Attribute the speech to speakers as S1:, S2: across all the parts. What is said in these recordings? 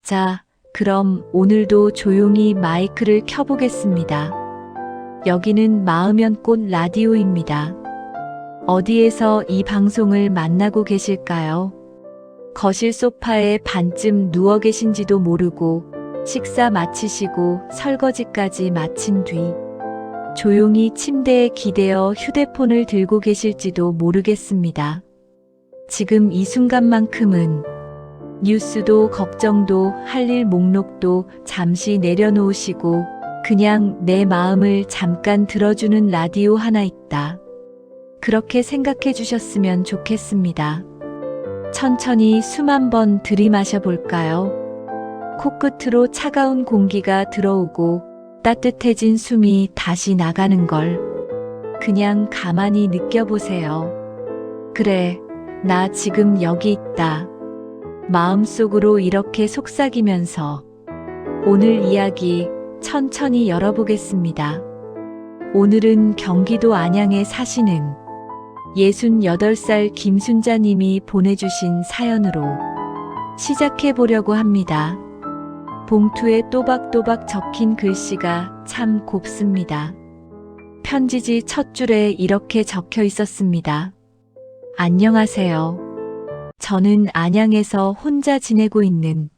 S1: 자, 그럼 오늘도 조용히 마이크를 켜보겠습니다. 여기는 마으면 꽃 라디오입니다. 어디에서 이 방송을 만나고 계실까요? 거실 소파에 반쯤 누워 계신지도 모르고 식사 마치시고 설거지까지 마친 뒤 조용히 침대에 기대어 휴대폰을 들고 계실지도 모르겠습니다. 지금 이 순간만큼은 뉴스도 걱정도 할 일 목록도 잠시 내려놓으시고 그냥 내 마음을 잠깐 들어주는 라디오 하나 있다. 그렇게 생각해 주셨으면 좋겠습니다. 천천히 숨 한번 들이마셔 볼까요? 코끝으로 차가운 공기가 들어오고 따뜻해진 숨이 다시 나가는 걸 그냥 가만히 느껴보세요. 그래, 나 지금 여기 있다. 마음속으로 이렇게 속삭이면서 오늘 이야기 천천히 열어보겠습니다. 오늘은 경기도 안양에 사시는 68살 김순자님이 보내주신 사연으로 시작해 보려고 합니다. 봉투에 또박또박 적힌 글씨가 참 곱습니다. 편지지 첫 줄에 이렇게 적혀 있었습니다. 안녕하세요. 저는 안양에서 혼자 지내고 있는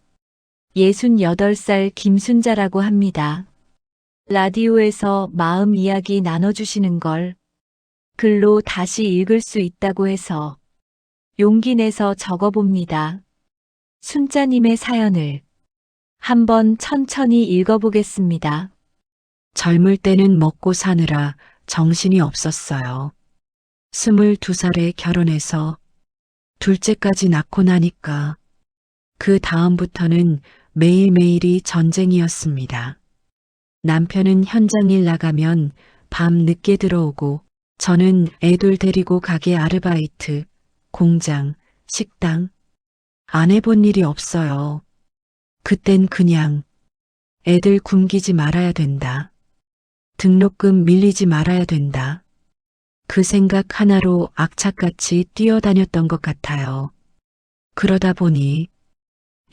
S1: 68살 김순자라고 합니다. 라디오에서 마음 이야기 나눠주시는 걸 글로 다시 읽을 수 있다고 해서 용기 내서 적어봅니다. 순자님의 사연을 한번 천천히 읽어보겠습니다.
S2: 젊을 때는 먹고 사느라 정신이 없었어요. 22살에 결혼해서 둘째까지 낳고 나니까 그 다음부터는 매일매일이 전쟁이었습니다. 남편은 현장일 나가면 밤 늦게 들어오고 저는 애들 데리고 가게 아르바이트, 공장, 식당 안 해본 일이 없어요. 그땐 그냥 애들 굶기지 말아야 된다. 등록금 밀리지 말아야 된다. 그 생각 하나로 악착같이 뛰어다녔던 것 같아요. 그러다 보니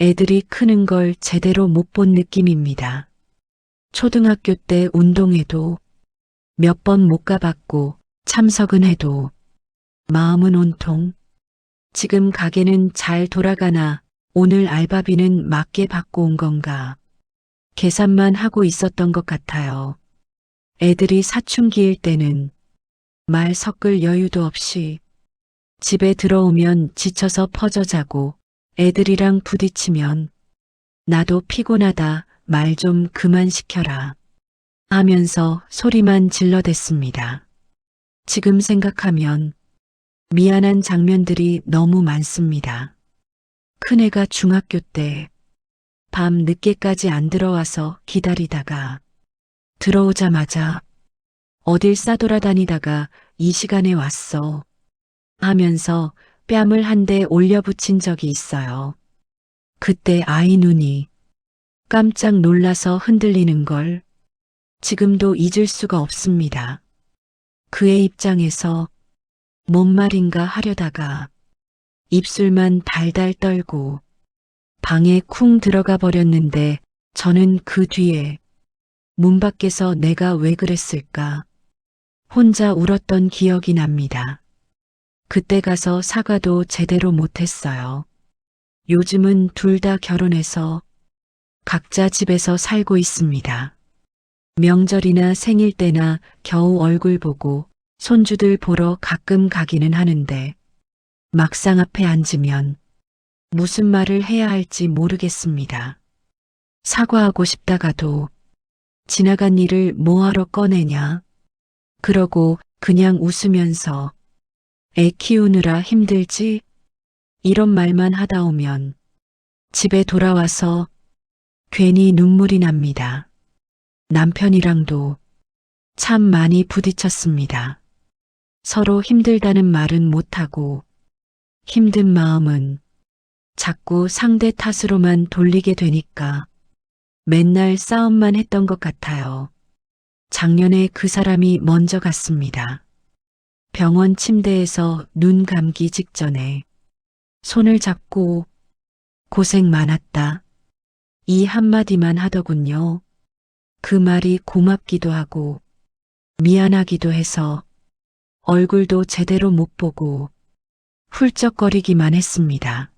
S2: 애들이 크는 걸 제대로 못 본 느낌입니다. 초등학교 때 운동회도 몇 번 못 가봤고 참석은 해도 마음은 온통 지금 가게는 잘 돌아가나 오늘 알바비는 맞게 받고 온 건가 계산만 하고 있었던 것 같아요. 애들이 사춘기일 때는 말 섞을 여유도 없이 집에 들어오면 지쳐서 퍼져 자고 애들이랑 부딪히면 나도 피곤하다 말 좀 그만 시켜라 하면서 소리만 질러댔습니다. 지금 생각하면 미안한 장면들이 너무 많습니다. 큰애가 중학교 때 밤 늦게까지 안 들어와서 기다리다가 들어오자마자 어딜 싸돌아다니다가 이 시간에 왔어 하면서 뺨을 한 대 올려붙인 적이 있어요. 그때 아이 눈이 깜짝 놀라서 흔들리는 걸 지금도 잊을 수가 없습니다. 그의 입장에서 뭔 말인가 하려다가 입술만 달달 떨고 방에 쿵 들어가 버렸는데 저는 그 뒤에 문 밖에서 내가 왜 그랬을까 혼자 울었던 기억이 납니다. 그때 가서 사과도 제대로 못했어요. 요즘은 둘 다 결혼해서 각자 집에서 살고 있습니다. 명절이나 생일 때나 겨우 얼굴 보고 손주들 보러 가끔 가기는 하는데 막상 앞에 앉으면 무슨 말을 해야 할지 모르겠습니다. 사과하고 싶다가도 지나간 일을 뭐하러 꺼내냐. 그러고 그냥 웃으면서 애 키우느라 힘들지? 이런 말만 하다 오면 집에 돌아와서 괜히 눈물이 납니다. 남편이랑도 참 많이 부딪혔습니다. 서로 힘들다는 말은 못하고 힘든 마음은 자꾸 상대 탓으로만 돌리게 되니까 맨날 싸움만 했던 것 같아요. 작년에 그 사람이 먼저 갔습니다. 병원 침대에서 눈 감기 직전에 손을 잡고 고생 많았다. 이 한마디만 하더군요. 그 말이 고맙기도 하고 미안하기도 해서 얼굴도 제대로 못 보고 훌쩍거리기만 했습니다.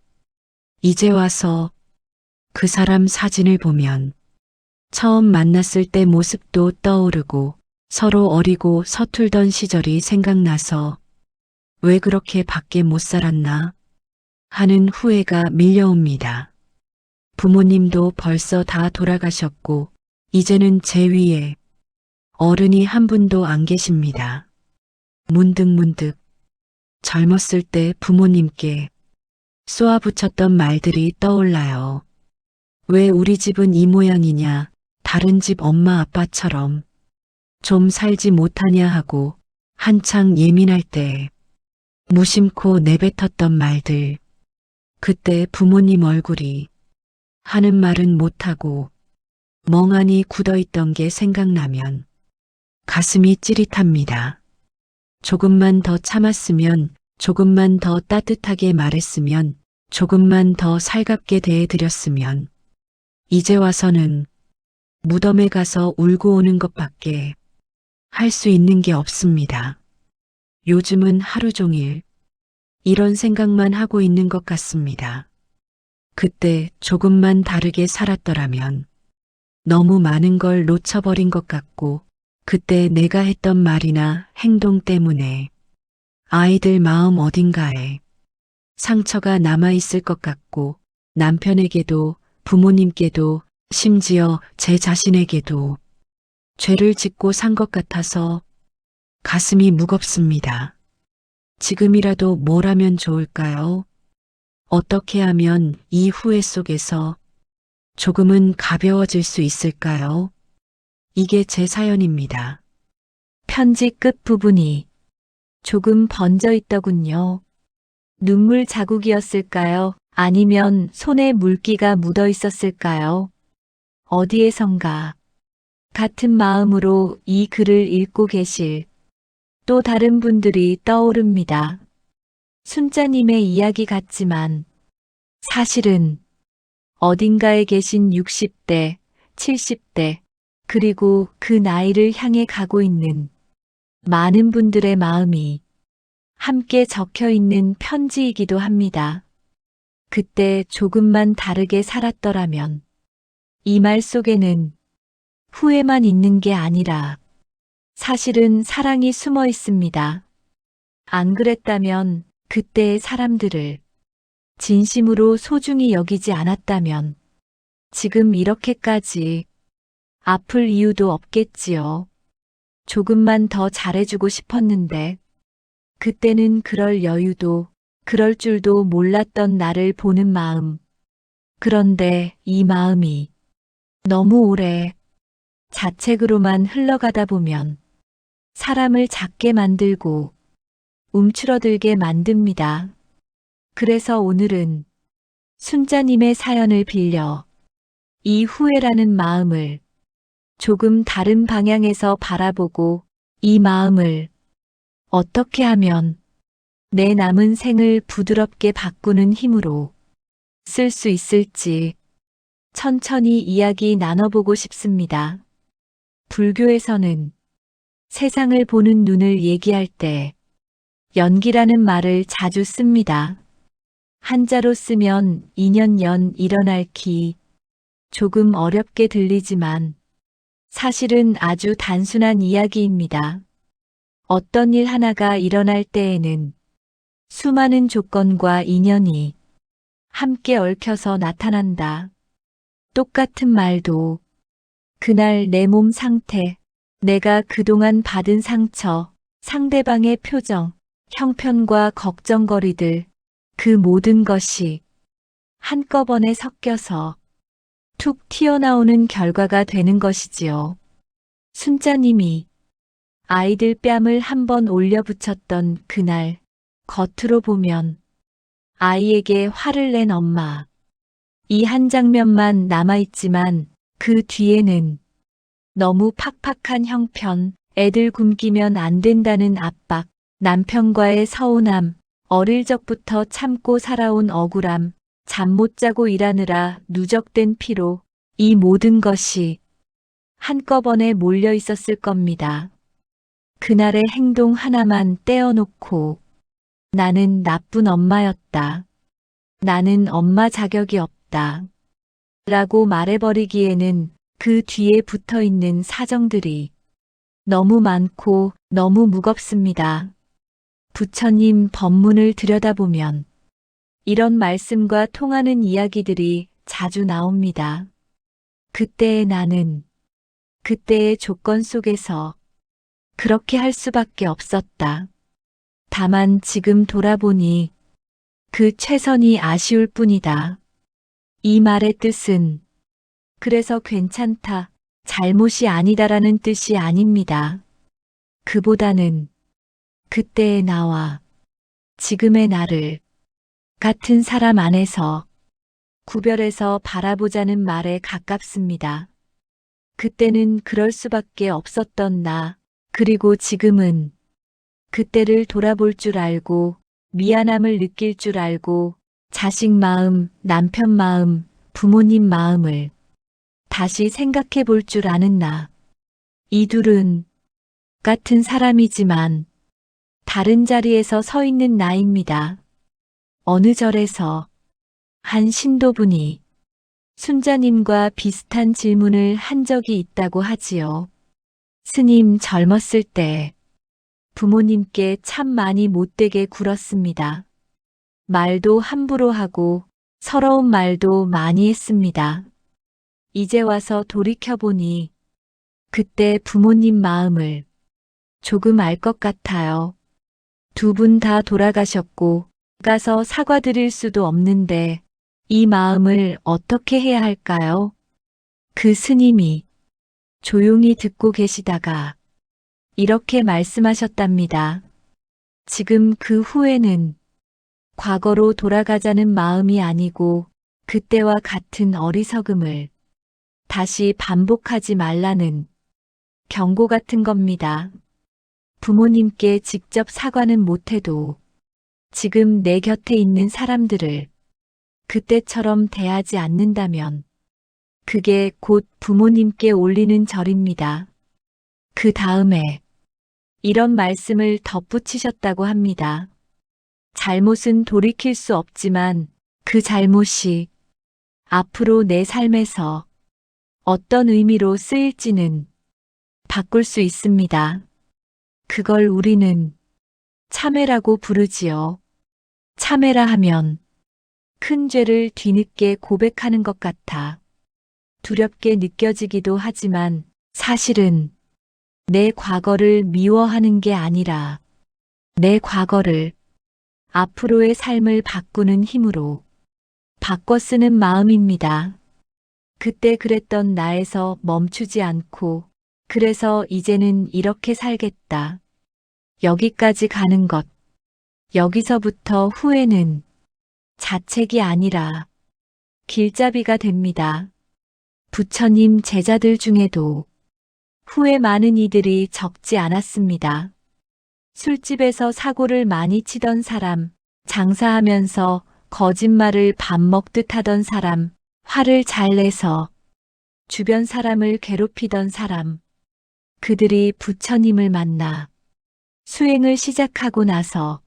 S2: 이제 와서 그 사람 사진을 보면 처음 만났을 때 모습도 떠오르고 서로 어리고 서툴던 시절이 생각나서 왜 그렇게 밖에 못 살았나 하는 후회가 밀려옵니다. 부모님도 벌써 다 돌아가셨고 이제는 제 위에 어른이 한 분도 안 계십니다. 문득문득 젊었을 때 부모님께 쏘아붙였던 말들이 떠올라요. 왜 우리 집은 이 모양이냐, 다른 집 엄마 아빠처럼 좀 살지 못하냐 하고 한창 예민할 때 무심코 내뱉었던 말들. 그때 부모님 얼굴이 하는 말은 못하고 멍하니 굳어있던 게 생각나면 가슴이 찌릿합니다. 조금만 더 참았으면, 조금만 더 따뜻하게 말했으면, 조금만 더 살갑게 대해드렸으면, 이제 와서는 무덤에 가서 울고 오는 것밖에 할 수 있는 게 없습니다. 요즘은 하루 종일 이런 생각만 하고 있는 것 같습니다. 그때 조금만 다르게 살았더라면 너무 많은 걸 놓쳐버린 것 같고, 그때 내가 했던 말이나 행동 때문에 아이들 마음 어딘가에 상처가 남아있을 것 같고, 남편에게도 부모님께도 심지어 제 자신에게도 죄를 짓고 산 것 같아서 가슴이 무겁습니다. 지금이라도 뭘 하면 좋을까요? 어떻게 하면 이 후회 속에서 조금은 가벼워질 수 있을까요? 이게 제 사연입니다.
S1: 편지 끝 부분이 조금 번져 있더군요. 눈물 자국이었을까요? 아니면 손에 물기가 묻어 있었을까요? 어디에선가 같은 마음으로 이 글을 읽고 계실 또 다른 분들이 떠오릅니다. 순자님의 이야기 같지만 사실은 어딘가에 계신 60대, 70대, 그리고 그 나이를 향해 가고 있는 많은 분들의 마음이 함께 적혀 있는 편지이기도 합니다. 그때 조금만 다르게 살았더라면 이 말 속에는 후회만 있는 게 아니라 사실은 사랑이 숨어 있습니다. 안 그랬다면 그때의 사람들을 진심으로 소중히 여기지 않았다면 지금 이렇게까지 아플 이유도 없겠지요. 조금만 더 잘해주고 싶었는데 그때는 그럴 여유도 그럴 줄도 몰랐던 나를 보는 마음. 그런데 이 마음이 너무 오래 자책으로만 흘러가다 보면 사람을 작게 만들고 움츠러들게 만듭니다. 그래서 오늘은 순자님의 사연을 빌려 이 후회라는 마음을 조금 다른 방향에서 바라보고 이 마음을 어떻게 하면 내 남은 생을 부드럽게 바꾸는 힘으로 쓸 수 있을지 천천히 이야기 나눠보고 싶습니다. 불교에서는 세상을 보는 눈을 얘기할 때 연기라는 말을 자주 씁니다. 한자로 쓰면 인연연 일어날 기. 조금 어렵게 들리지만 사실은 아주 단순한 이야기입니다. 어떤 일 하나가 일어날 때에는 수많은 조건과 인연이 함께 얽혀서 나타난다. 똑같은 말도 그날 내 몸 상태, 내가 그동안 받은 상처, 상대방의 표정, 형편과 걱정거리들, 그 모든 것이 한꺼번에 섞여서 툭 튀어나오는 결과가 되는 것이지요. 순자님이 아이들 뺨을 한번 올려붙였던 그날, 겉으로 보면 아이에게 화를 낸 엄마. 이 한 장면만 남아있지만 그 뒤에는 너무 팍팍한 형편, 애들 굶기면 안 된다는 압박, 남편과의 서운함, 어릴 적부터 참고 살아온 억울함, 잠 못 자고 일하느라 누적된 피로, 이 모든 것이 한꺼번에 몰려 있었을 겁니다. 그날의 행동 하나만 떼어놓고 나는 나쁜 엄마였다. 나는 엄마 자격이 없다. 라고 말해버리기에는 그 뒤에 붙어 있는 사정들이 너무 많고 너무 무겁습니다. 부처님 법문을 들여다보면 이런 말씀과 통하는 이야기들이 자주 나옵니다. 그때의 나는 그때의 조건 속에서 그렇게 할 수밖에 없었다. 다만 지금 돌아보니 그 최선이 아쉬울 뿐이다. 이 말의 뜻은 그래서 괜찮다, 잘못이 아니다라는 뜻이 아닙니다. 그보다는 그때의 나와 지금의 나를 같은 사람 안에서 구별해서 바라보자는 말에 가깝습니다. 그때는 그럴 수밖에 없었던 나, 그리고 지금은 그때를 돌아볼 줄 알고 미안함을 느낄 줄 알고 자식 마음, 남편 마음, 부모님 마음을 다시 생각해 볼 줄 아는 나. 이 둘은 같은 사람이지만 다른 자리에서 서 있는 나입니다. 어느 절에서 한 신도분이 순자님과 비슷한 질문을 한 적이 있다고 하지요. 스님 젊었을 때 부모님께 참 많이 못되게 굴었습니다. 말도 함부로 하고 서러운 말도 많이 했습니다. 이제 와서 돌이켜보니 그때 부모님 마음을 조금 알 것 같아요. 두 분 다 돌아가셨고 가서 사과드릴 수도 없는데 이 마음을 어떻게 해야 할까요? 그 스님이 조용히 듣고 계시다가 이렇게 말씀하셨답니다. 지금 그 후에는 과거로 돌아가자는 마음이 아니고 그때와 같은 어리석음을 다시 반복하지 말라는 경고 같은 겁니다. 부모님께 직접 사과는 못해도 지금 내 곁에 있는 사람들을 그때처럼 대하지 않는다면 그게 곧 부모님께 올리는 절입니다. 그 다음에 이런 말씀을 덧붙이셨다고 합니다. 잘못은 돌이킬 수 없지만 그 잘못이 앞으로 내 삶에서 어떤 의미로 쓰일지는 바꿀 수 있습니다. 그걸 우리는 참회라고 부르지요. 참회라 하면 큰 죄를 뒤늦게 고백하는 것 같아 두렵게 느껴지기도 하지만 사실은 내 과거를 미워하는 게 아니라 내 과거를 앞으로의 삶을 바꾸는 힘으로 바꿔 쓰는 마음입니다. 그때 그랬던 나에서 멈추지 않고 그래서 이제는 이렇게 살겠다. 여기까지 가는 것. 여기서부터 후회는 자책이 아니라 길잡이가 됩니다. 부처님 제자들 중에도 후회 많은 이들이 적지 않았습니다. 술집에서 사고를 많이 치던 사람, 장사하면서 거짓말을 밥 먹듯 하던 사람, 화를 잘 내서 주변 사람을 괴롭히던 사람, 그들이 부처님을 만나 수행을 시작하고 나서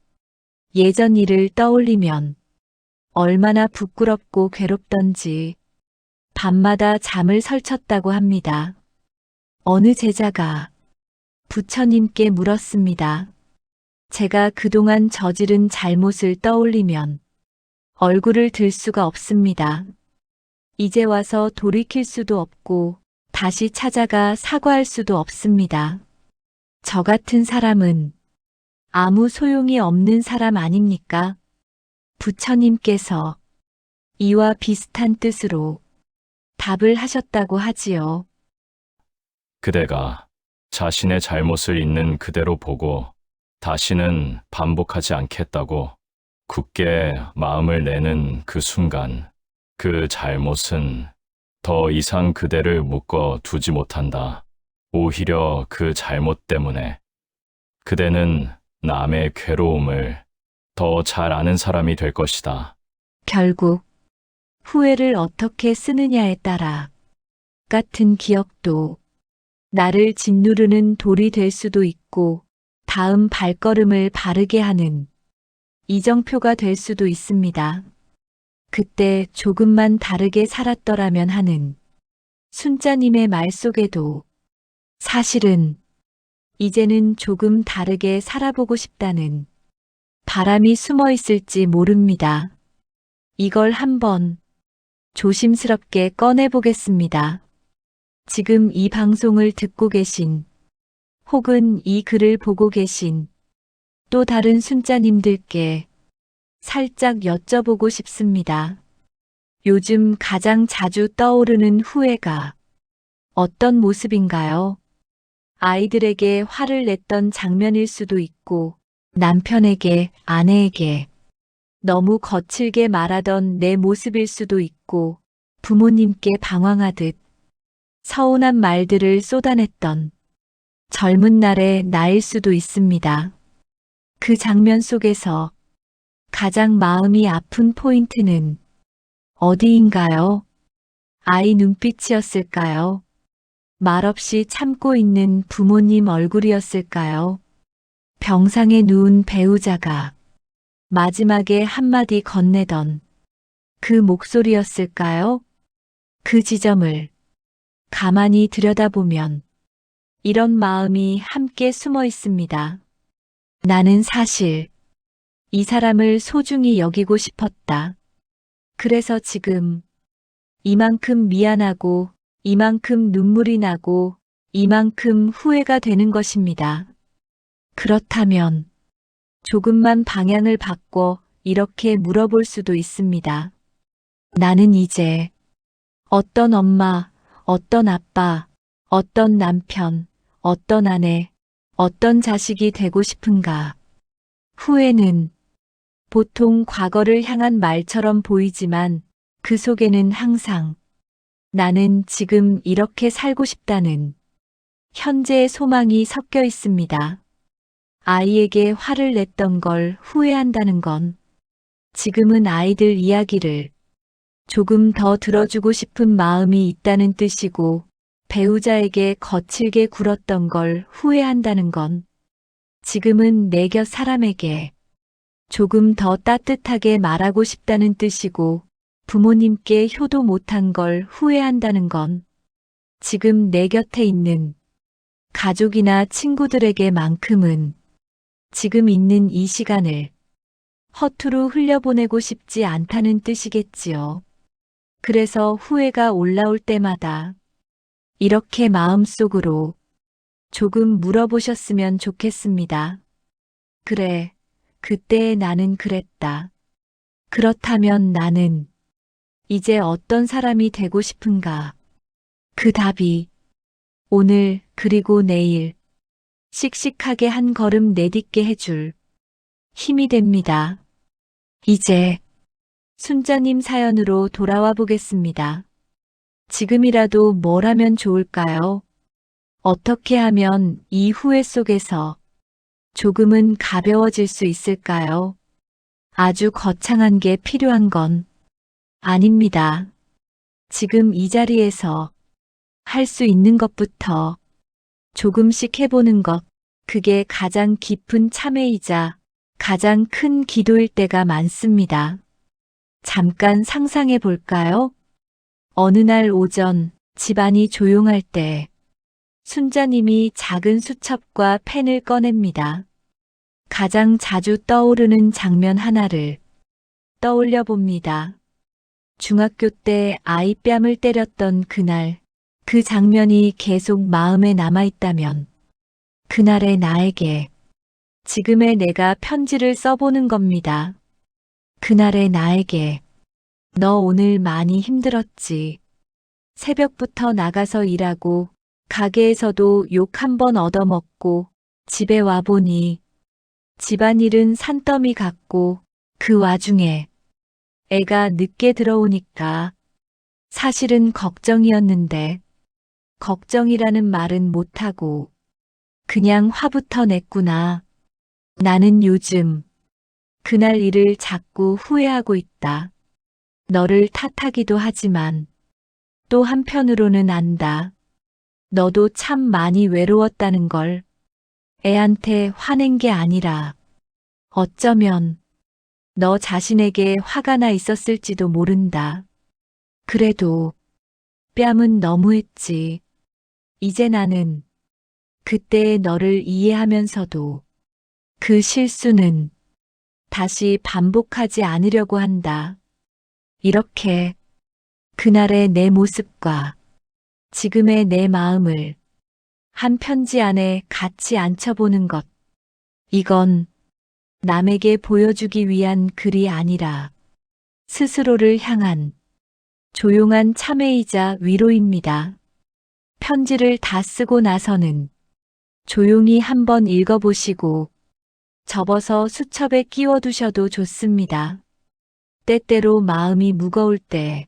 S1: 예전 일을 떠올리면 얼마나 부끄럽고 괴롭던지 밤마다 잠을 설쳤다고 합니다. 어느 제자가 부처님께 물었습니다. 제가 그동안 저지른 잘못을 떠올리면 얼굴을 들 수가 없습니다. 이제 와서 돌이킬 수도 없고 다시 찾아가 사과할 수도 없습니다. 저 같은 사람은 아무 소용이 없는 사람 아닙니까? 부처님께서 이와 비슷한 뜻으로 답을 하셨다고 하지요.
S3: 그대가 자신의 잘못을 있는 그대로 보고 다시는 반복하지 않겠다고 굳게 마음을 내는 그 순간 그 잘못은 더 이상 그대를 묶어 두지 못한다. 오히려 그 잘못 때문에 그대는 남의 괴로움을 더 잘 아는 사람이 될 것이다.
S1: 결국 후회를 어떻게 쓰느냐에 따라 같은 기억도 나를 짓누르는 돌이 될 수도 있고 다음 발걸음을 바르게 하는 이정표가 될 수도 있습니다. 그때 조금만 다르게 살았더라면 하는 순자님의 말 속에도 사실은 이제는 조금 다르게 살아보고 싶다는 바람이 숨어 있을지 모릅니다. 이걸 한번 조심스럽게 꺼내보겠습니다. 지금 이 방송을 듣고 계신 혹은 이 글을 보고 계신 또 다른 순자님들께 살짝 여쭤보고 싶습니다. 요즘 가장 자주 떠오르는 후회가 어떤 모습인가요? 아이들에게 화를 냈던 장면일 수도 있고, 남편에게, 아내에게 너무 거칠게 말하던 내 모습일 수도 있고, 부모님께 방황하듯 서운한 말들을 쏟아냈던 젊은 날의 나일 수도 있습니다. 그 장면 속에서 가장 마음이 아픈 포인트는 어디인가요? 아이 눈빛이었을까요? 말없이 참고 있는 부모님 얼굴이었을까요? 병상에 누운 배우자가 마지막에 한마디 건네던 그 목소리였을까요? 그 지점을 가만히 들여다보면 이런 마음이 함께 숨어 있습니다. 나는 사실 이 사람을 소중히 여기고 싶었다. 그래서 지금 이만큼 미안하고 이만큼 눈물이 나고 이만큼 후회가 되는 것입니다. 그렇다면 조금만 방향을 바꿔 이렇게 물어볼 수도 있습니다. 나는 이제 어떤 엄마, 어떤 아빠, 어떤 남편, 어떤 아내, 어떤 자식이 되고 싶은가? 후회는 보통 과거를 향한 말처럼 보이지만 그 속에는 항상 나는 지금 이렇게 살고 싶다는 현재의 소망이 섞여 있습니다. 아이에게 화를 냈던 걸 후회한다는 건 지금은 아이들 이야기를 조금 더 들어주고 싶은 마음이 있다는 뜻이고, 배우자에게 거칠게 굴었던 걸 후회한다는 건 지금은 내 곁 사람에게 조금 더 따뜻하게 말하고 싶다는 뜻이고, 부모님께 효도 못한 걸 후회한다는 건 지금 내 곁에 있는 가족이나 친구들에게만큼은 지금 있는 이 시간을 허투루 흘려보내고 싶지 않다는 뜻이겠지요. 그래서 후회가 올라올 때마다 이렇게 마음속으로 조금 물어보셨으면 좋겠습니다. 그래, 그때의 나는 그랬다. 그렇다면 나는 이제 어떤 사람이 되고 싶은가? 그 답이 오늘 그리고 내일 씩씩하게 한 걸음 내딛게 해줄 힘이 됩니다. 이제 순자님 사연으로 돌아와 보겠습니다. 지금이라도 뭘 하면 좋을까요? 어떻게 하면 이 후회 속에서 조금은 가벼워질 수 있을까요? 아주 거창한 게 필요한 건 아닙니다. 지금 이 자리에서 할 수 있는 것부터 조금씩 해보는 것, 그게 가장 깊은 참회이자 가장 큰 기도일 때가 많습니다. 잠깐 상상해 볼까요? 어느 날 오전 집안이 조용할 때 순자님이 작은 수첩과 펜을 꺼냅니다. 가장 자주 떠오르는 장면 하나를 떠올려 봅니다. 중학교 때 아이 뺨을 때렸던 그날, 그 장면이 계속 마음에 남아있다면 그날의 나에게 지금의 내가 편지를 써보는 겁니다. 그날의 나에게 너 오늘 많이 힘들었지. 새벽부터 나가서 일하고 가게에서도 욕 한 번 얻어먹고 집에 와보니 집안일은 산더미 같고 그 와중에 애가 늦게 들어오니까 사실은 걱정이었는데 걱정이라는 말은 못하고 그냥 화부터 냈구나. 나는 요즘 그날 일을 자꾸 후회하고 있다. 너를 탓하기도 하지만 또 한편으로는 안다. 너도 참 많이 외로웠다는 걸. 애한테 화낸 게 아니라 어쩌면 너 자신에게 화가 나 있었을지도 모른다. 그래도 뺨은 너무했지. 이제 나는 그때의 너를 이해하면서도 그 실수는 다시 반복하지 않으려고 한다. 이렇게 그날의 내 모습과 지금의 내 마음을 한 편지 안에 같이 앉혀보는 것. 이건 남에게 보여주기 위한 글이 아니라 스스로를 향한 조용한 참회이자 위로입니다. 편지를 다 쓰고 나서는 조용히 한번 읽어보시고 접어서 수첩에 끼워두셔도 좋습니다. 때때로 마음이 무거울 때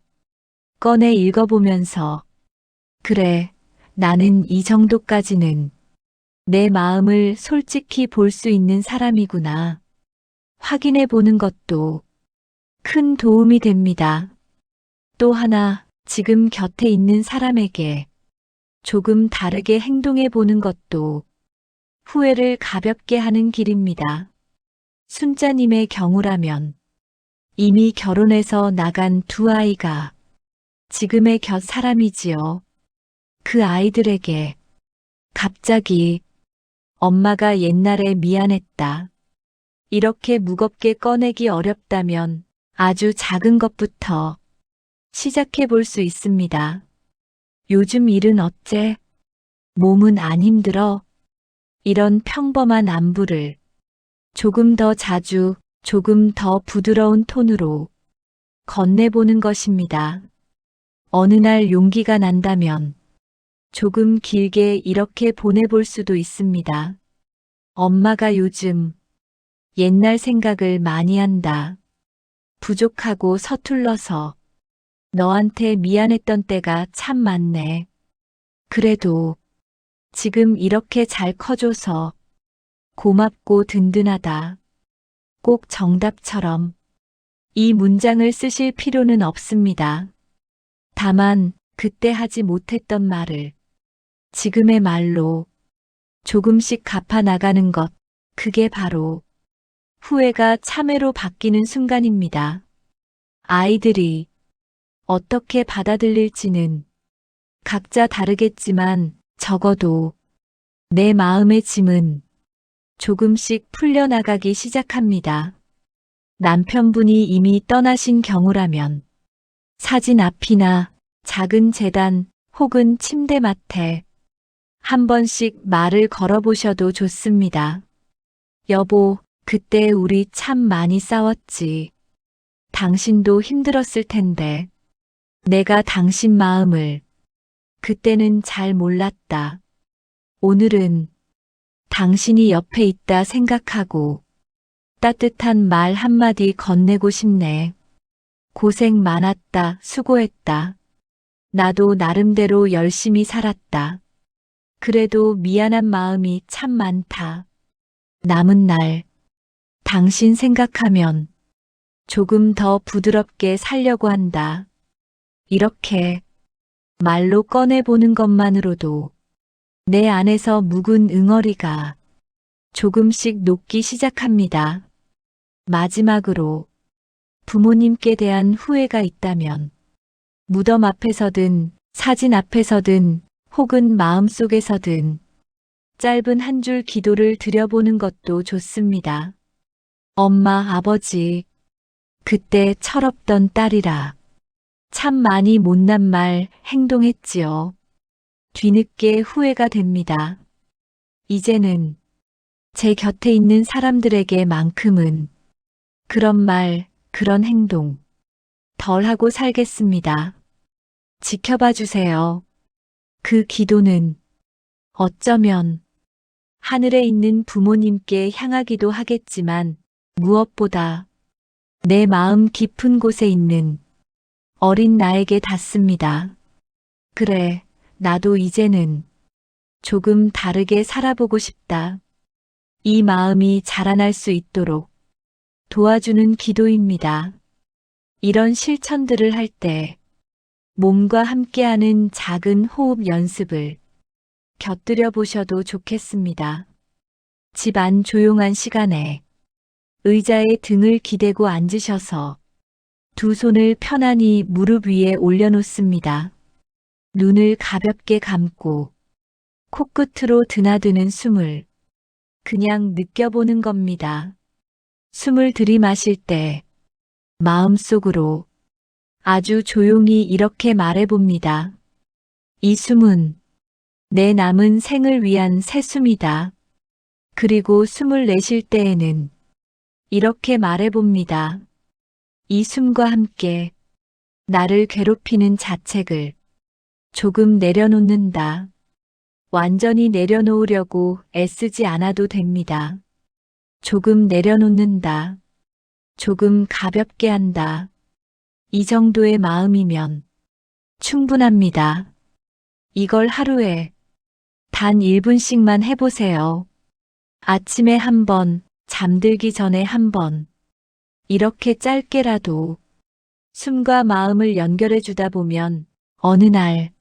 S1: 꺼내 읽어보면서 그래, 나는 이 정도까지는 내 마음을 솔직히 볼 수 있는 사람이구나. 확인해 보는 것도 큰 도움이 됩니다. 또 하나, 지금 곁에 있는 사람에게 조금 다르게 행동해 보는 것도 후회를 가볍게 하는 길입니다. 순자님의 경우라면 이미 결혼해서 나간 두 아이가 지금의 곁 사람이지요. 그 아이들에게 갑자기 엄마가 옛날에 미안했다. 이렇게 무겁게 꺼내기 어렵다면 아주 작은 것부터 시작해 볼 수 있습니다. 요즘 일은 어째? 몸은 안 힘들어? 이런 평범한 안부를 조금 더 자주, 조금 더 부드러운 톤으로 건네보는 것입니다. 어느 날 용기가 난다면 조금 길게 이렇게 보내볼 수도 있습니다. 엄마가 요즘 옛날 생각을 많이 한다. 부족하고 서툴러서 너한테 미안했던 때가 참 많네. 그래도 지금 이렇게 잘 커줘서 고맙고 든든하다. 꼭 정답처럼 이 문장을 쓰실 필요는 없습니다. 다만 그때 하지 못했던 말을 지금의 말로 조금씩 갚아 나가는 것, 그게 바로 후회가 참회로 바뀌는 순간입니다. 아이들이 어떻게 받아들일지는 각자 다르겠지만 적어도 내 마음의 짐은 조금씩 풀려나가기 시작합니다. 남편분이 이미 떠나신 경우라면 사진 앞이나 작은 재단 혹은 침대맡에 한 번씩 말을 걸어보셔도 좋습니다. 여보, 그때 우리 참 많이 싸웠지. 당신도 힘들었을 텐데. 내가 당신 마음을 그때는 잘 몰랐다. 오늘은 당신이 옆에 있다 생각하고 따뜻한 말 한마디 건네고 싶네. 고생 많았다, 수고했다. 나도 나름대로 열심히 살았다. 그래도 미안한 마음이 참 많다. 남은 날 당신 생각하면 조금 더 부드럽게 살려고 한다. 이렇게 말로 꺼내보는 것만으로도 내 안에서 묵은 응어리가 조금씩 녹기 시작합니다. 마지막으로 부모님께 대한 후회가 있다면 무덤 앞에서든 사진 앞에서든 혹은 마음속에서든 짧은 한 줄 기도를 드려보는 것도 좋습니다. 엄마, 아버지, 그때 철없던 딸이라 참 많이 못난 말 행동했지요. 뒤늦게 후회가 됩니다. 이제는 제 곁에 있는 사람들에게만큼은 그런 말, 그런 행동 덜 하고 살겠습니다. 지켜봐 주세요. 그 기도는 어쩌면 하늘에 있는 부모님께 향하기도 하겠지만 무엇보다 내 마음 깊은 곳에 있는 어린 나에게 닿습니다. 그래, 나도 이제는 조금 다르게 살아보고 싶다. 이 마음이 자라날 수 있도록 도와주는 기도입니다. 이런 실천들을 할 때 몸과 함께하는 작은 호흡 연습을 곁들여 보셔도 좋겠습니다. 집 안 조용한 시간에 의자에 등을 기대고 앉으셔서 두 손을 편안히 무릎 위에 올려놓습니다. 눈을 가볍게 감고 코끝으로 드나드는 숨을 그냥 느껴보는 겁니다. 숨을 들이마실 때 마음속으로 아주 조용히 이렇게 말해봅니다. 이 숨은 내 남은 생을 위한 새 숨이다. 그리고 숨을 내쉴 때에는 이렇게 말해봅니다. 이 숨과 함께 나를 괴롭히는 자책을 조금 내려놓는다. 완전히 내려놓으려고 애쓰지 않아도 됩니다. 조금 내려놓는다. 조금 가볍게 한다. 이 정도의 마음이면 충분합니다. 이걸 하루에 단 1분씩만 해보세요. 아침에 한 번, 잠들기 전에 한 번, 이렇게 짧게라도 숨과 마음을 연결해 주다 보면 어느 날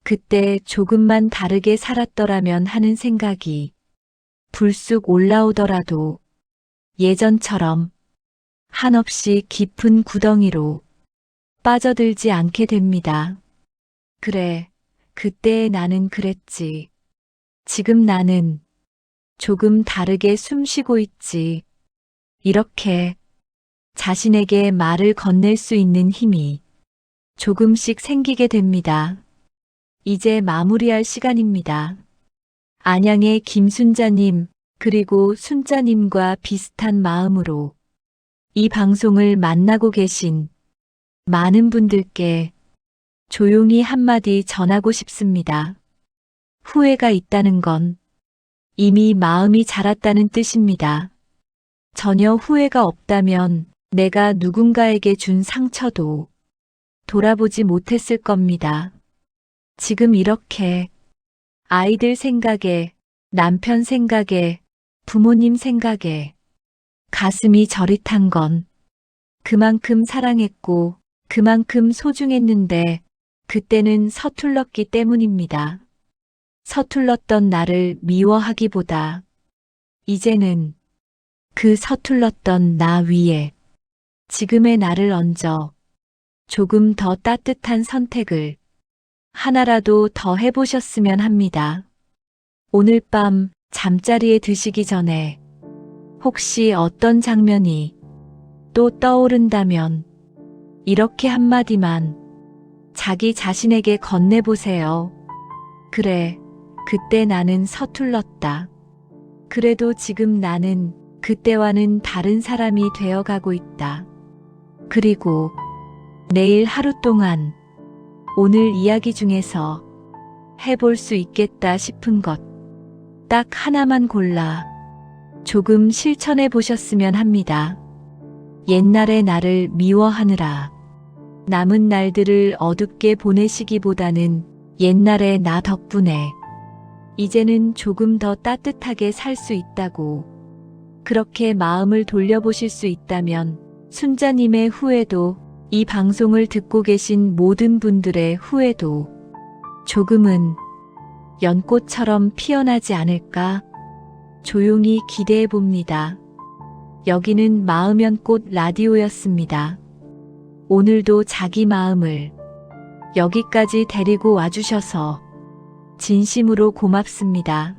S1: 그때 조금만 다르게 살았더라면 하는 생각이 불쑥 올라오더라도 예전처럼 한없이 깊은 구덩이로 빠져들지 않게 됩니다. 그래, 그때의 나는 그랬지. 지금 나는 조금 다르게 숨 쉬고 있지. 이렇게 자신에게 말을 건넬 수 있는 힘이 조금씩 생기게 됩니다. 이제 마무리할 시간입니다. 안양의 김순자님, 그리고 순자님과 비슷한 마음으로 이 방송을 만나고 계신 많은 분들께 조용히 한마디 전하고 싶습니다. 후회가 있다는 건 이미 마음이 자랐다는 뜻입니다. 전혀 후회가 없다면 내가 누군가에게 준 상처도 돌아보지 못했을 겁니다. 지금 이렇게 아이들 생각에, 남편 생각에, 부모님 생각에 가슴이 저릿한 건 그만큼 사랑했고 그만큼 소중했는데 그때는 서툴렀기 때문입니다. 서툴렀던 나를 미워하기보다 이제는 그 서툴렀던 나 위에 지금의 나를 얹어 조금 더 따뜻한 선택을 하나라도 더 해보셨으면 합니다. 오늘 밤 잠자리에 드시기 전에 혹시 어떤 장면이 또 떠오른다면 이렇게 한마디만 자기 자신에게 건네보세요. 그래, 그때 나는 서툴렀다. 그래도 지금 나는 그때와는 다른 사람이 되어가고 있다. 그리고 내일 하루 동안 오늘 이야기 중에서 해볼 수 있겠다 싶은 것 딱 하나만 골라 조금 실천해 보셨으면 합니다. 옛날의 나를 미워하느라 남은 날들을 어둡게 보내시기보다는 옛날의 나 덕분에 이제는 조금 더 따뜻하게 살 수 있다고 그렇게 마음을 돌려보실 수 있다면 순자님의 후회도 이 방송을 듣고 계신 모든 분들의 후회도 조금은 연꽃처럼 피어나지 않을까 조용히 기대해 봅니다. 여기는 마음연꽃 라디오였습니다. 오늘도 자기 마음을 여기까지 데리고 와주셔서 진심으로 고맙습니다.